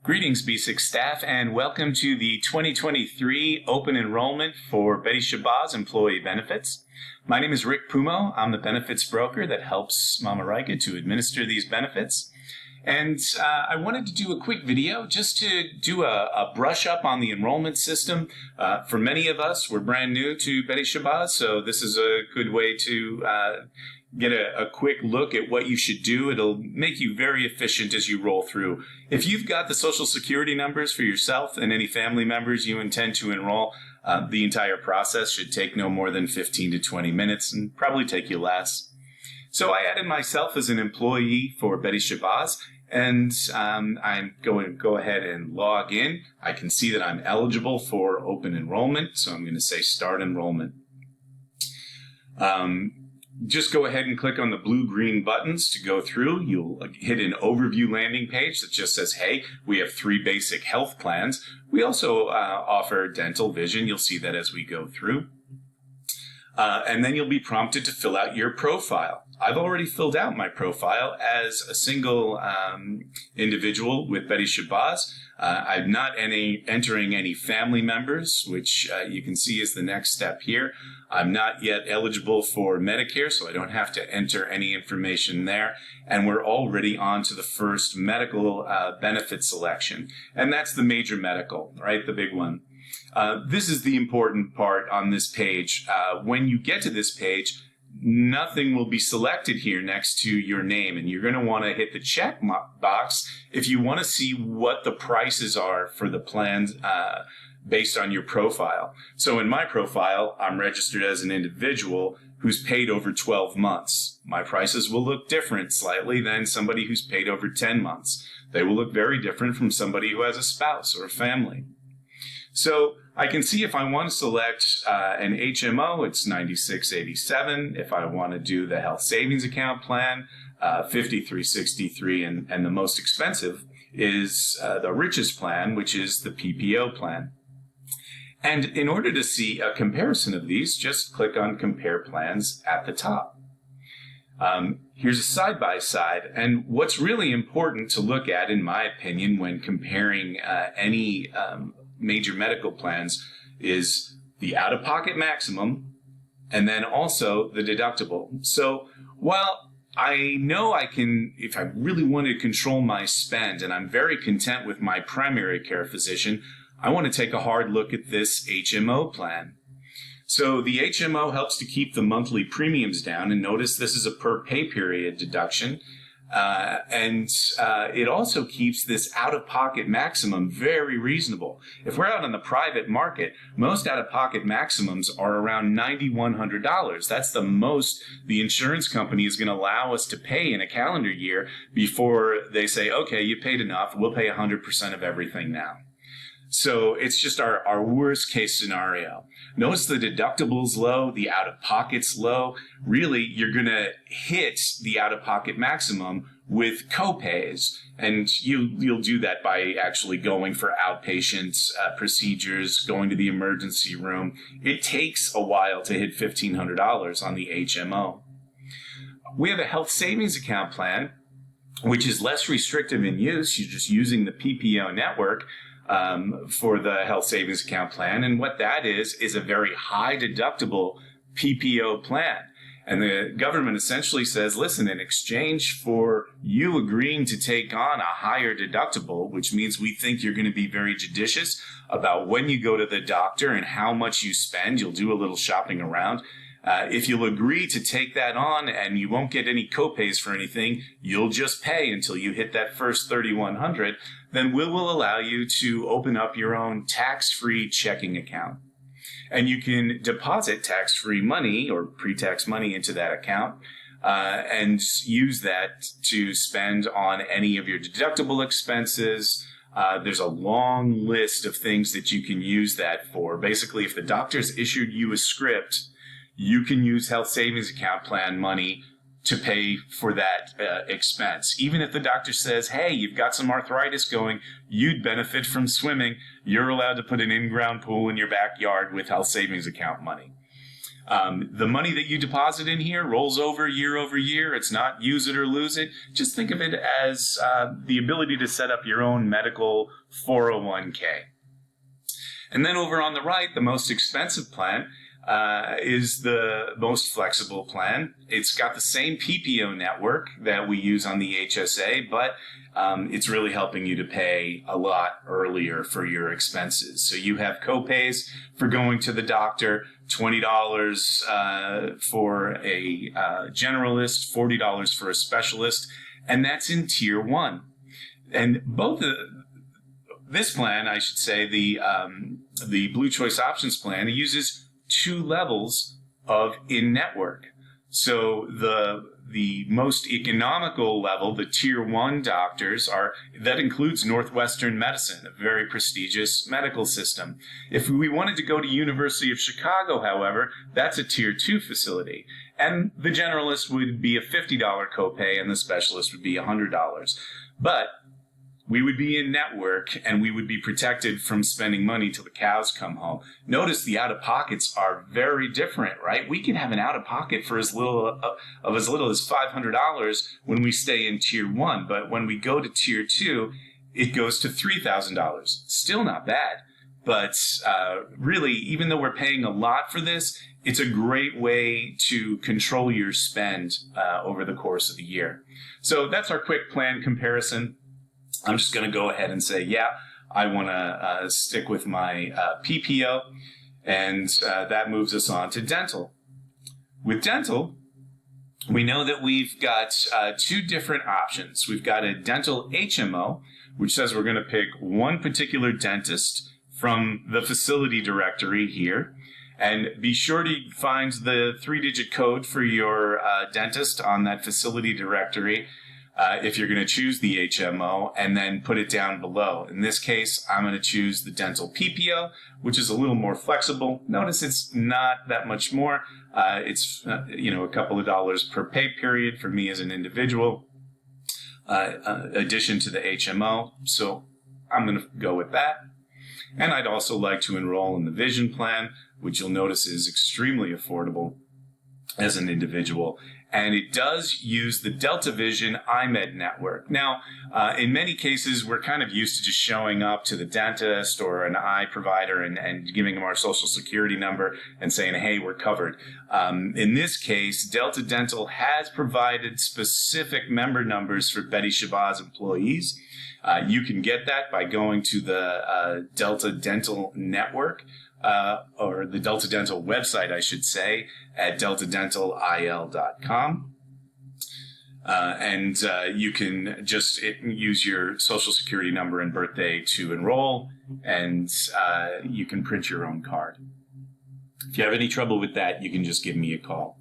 Greetings, BSICS staff, and welcome to the 2023 open enrollment for Betty Shabazz Employee Benefits. My name is Rick Pumo. I'm the benefits broker that helps Mama Rika to administer these benefits. And I wanted to do a quick video just to do a brush up on the enrollment system. For many of us, we're brand new to Betty Shabazz, so this is a good way to get a quick look at what you should do. It'll make you very efficient as you roll through. If you've got the Social Security numbers for yourself and any family members you intend to enroll, the entire process should take no more than 15 to 20 minutes and probably take you less. So I added myself as an employee for Betty Shabazz, and I'm going to go ahead and log in. I can see that I'm eligible for open enrollment, so I'm going to say Start Enrollment. Just go ahead and click on the blue-green buttons to go through. You'll hit an overview landing page that just says, hey, we have 3 basic health plans. We also offer dental, vision. You'll see that as we go through. And then you'll be prompted to fill out your profile. I've already filled out my profile as a single individual with Betty Shabazz. I'm not entering any family members, which you can see is the next step here. I'm not yet eligible for Medicare, so I don't have to enter any information there. And we're already on to the first medical benefit selection. And that's the major medical, right? The big one. This is the important part on this page. When you get to this page, nothing will be selected here next to your name, and you're going to want to hit the check box if you want to see what the prices are for the plans based on your profile. So in my profile, I'm registered as an individual who's paid over 12 months. My prices will look different slightly than somebody who's paid over 10 months. They will look very different from somebody who has a spouse or a family. So I can see if I want to select an HMO, it's $96.87. If I want to do the health savings account plan, $53.63, and the most expensive is the richest plan, which is the PPO plan. And in order to see a comparison of these, just click on Compare Plans at the top. Here's a side-by-side, and what's really important to look at, in my opinion, when comparing any major medical plans is the out-of-pocket maximum and then also the deductible. So while I know I can, if I really want to control my spend, and I'm very content with my primary care physician, I want to take a hard look at this HMO plan. So the HMO helps to keep the monthly premiums down, and notice this is a per pay period deduction. It also keeps this out-of-pocket maximum very reasonable. If we're out on the private market, most out-of-pocket maximums are around $9,100. That's the most the insurance company is going to allow us to pay in a calendar year before they say, okay, you paid enough, we'll pay 100% of everything now. So it's just our worst case scenario. Notice the deductible's low, the out-of-pocket's low. Really, you're going to hit the out-of-pocket maximum with copays, and you'll do that by actually going for outpatient procedures, going to the emergency room. It takes a while to hit $1,500 on the HMO. We have a health savings account plan, which is less restrictive in use. You're just using the PPO network for the health savings account plan. And what that is a very high deductible PPO plan. And the government essentially says, listen, in exchange for you agreeing to take on a higher deductible, which means we think you're going to be very judicious about when you go to the doctor and how much you spend, you'll do a little shopping around. If you'll agree to take that on and you won't get any copays for anything, you'll just pay until you hit that first $3,100, then we will allow you to open up your own tax-free checking account. And you can deposit tax-free money or pre-tax money into that account and use that to spend on any of your deductible expenses. There's a long list of things that you can use that for. Basically, if the doctor's issued you a script, you can use health savings account plan money to pay for that expense. Even if the doctor says, hey, you've got some arthritis going, you'd benefit from swimming, you're allowed to put an in-ground pool in your backyard with health savings account money. The money that you deposit in here rolls over year. It's not use it or lose it. Just think of it as the ability to set up your own medical 401k. And then over on the right, the most expensive plan is the most flexible plan. It's got the same PPO network that we use on the HSA, but it's really helping you to pay a lot earlier for your expenses. So you have copays for going to the doctor, $20 for a generalist, $40 for a specialist, and that's in Tier 1. And this plan, I should say, the Blue Choice Options plan, it uses 2 levels of in-network. So the most economical level, the Tier 1 doctors, that includes Northwestern Medicine, a very prestigious medical system. If we wanted to go to University of Chicago, however, that's a Tier 2 facility. And the generalist would be a $50 copay and the specialist would be $100. But we would be in network and we would be protected from spending money till the cows come home. Notice the out-of-pockets are very different, right? We can have an out-of-pocket for as little as $500 when we stay in Tier 1, but when we go to Tier 2, it goes to $3,000. Still not bad, but really, even though we're paying a lot for this, it's a great way to control your spend over the course of the year. So that's our quick plan comparison. I'm just going to go ahead and say, yeah, I want to stick with my PPO, and that moves us on to dental. With dental, we know that we've got 2 different options. We've got a dental HMO, which says we're going to pick one particular dentist from the facility directory here, and be sure to find the 3-digit code for your dentist on that facility directory if you're going to choose the HMO, and then put it down below. In this case, I'm going to choose the dental PPO, which is a little more flexible. Notice it's not that much more. It's a couple of dollars per pay period for me as an individual, addition to the HMO. So I'm going to go with that. And I'd also like to enroll in the vision plan, which you'll notice is extremely affordable as an individual. And it does use the Delta Vision iMed network. Now, in many cases, we're kind of used to just showing up to the dentist or an eye provider and giving them our social security number and saying, hey, we're covered. In this case, Delta Dental has provided specific member numbers for Betty Shabazz employees. You can get that by going to the Delta Dental network, or the Delta Dental website, I should say, at deltadentalil.com. And you can just use your social security number and birthday to enroll, and you can print your own card. If you have any trouble with that, you can just give me a call.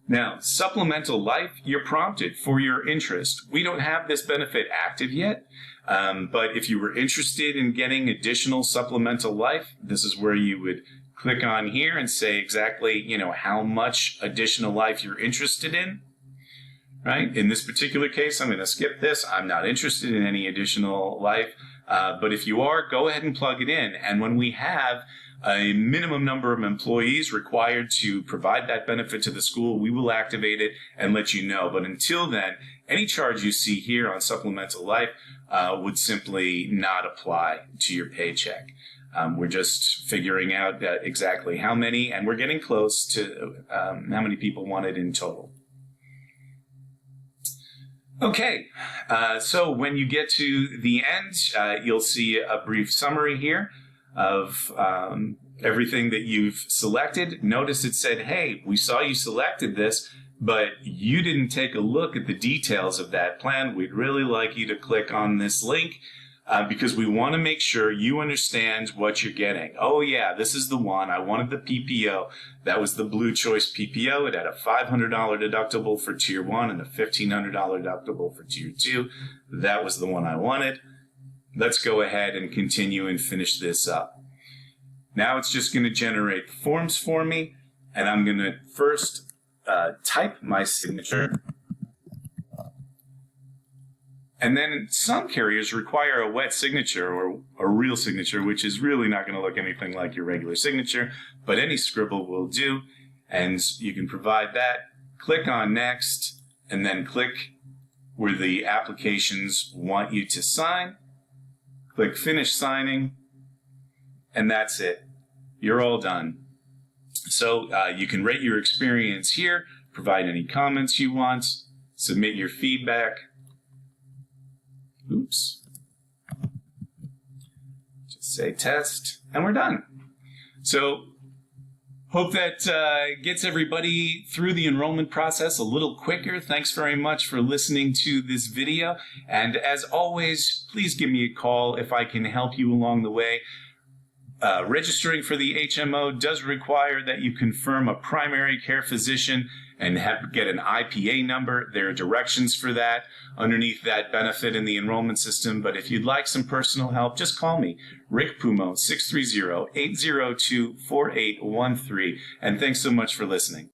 Now, supplemental life, you're prompted for your interest. We don't have this benefit active yet, but if you were interested in getting additional supplemental life, this is where you would click on here and say exactly, how much additional life you're interested in, right? In this particular case, I'm going to skip this. I'm not interested in any additional life, but if you are, go ahead and plug it in. And when we have a minimum number of employees required to provide that benefit to the school, we will activate it and let you know. But until then, any charge you see here on supplemental life would simply not apply to your paycheck. We're just figuring out exactly how many, and we're getting close to how many people want it in total. Okay, so when you get to the end, you'll see a brief summary here of everything that you've selected. Notice it said, hey, we saw you selected this, but you didn't take a look at the details of that plan. We'd really like you to click on this link because we want to make sure you understand what you're getting. Oh yeah, this is the one. I wanted the PPO. That was the Blue Choice PPO. It had a $500 deductible for Tier 1 and a $1,500 deductible for Tier 2. That was the one I wanted. Let's go ahead and continue and finish this up. Now it's just going to generate forms for me, and I'm going to first type my signature. And then some carriers require a wet signature or a real signature, which is really not going to look anything like your regular signature, but any scribble will do. And you can provide that. Click on Next, and then click where the applications want you to sign. Click Finish Signing, and that's it. You're all done. So you can rate your experience here, provide any comments you want, submit your feedback. Oops. Just say test, and we're done. So hope that gets everybody through the enrollment process a little quicker. Thanks very much for listening to this video. And as always, please give me a call if I can help you along the way. Registering for the HMO does require that you confirm a primary care physician and get an IPA number. There are directions for that underneath that benefit in the enrollment system. But if you'd like some personal help, just call me, Rick Pumo, 630-802-4813. And thanks so much for listening.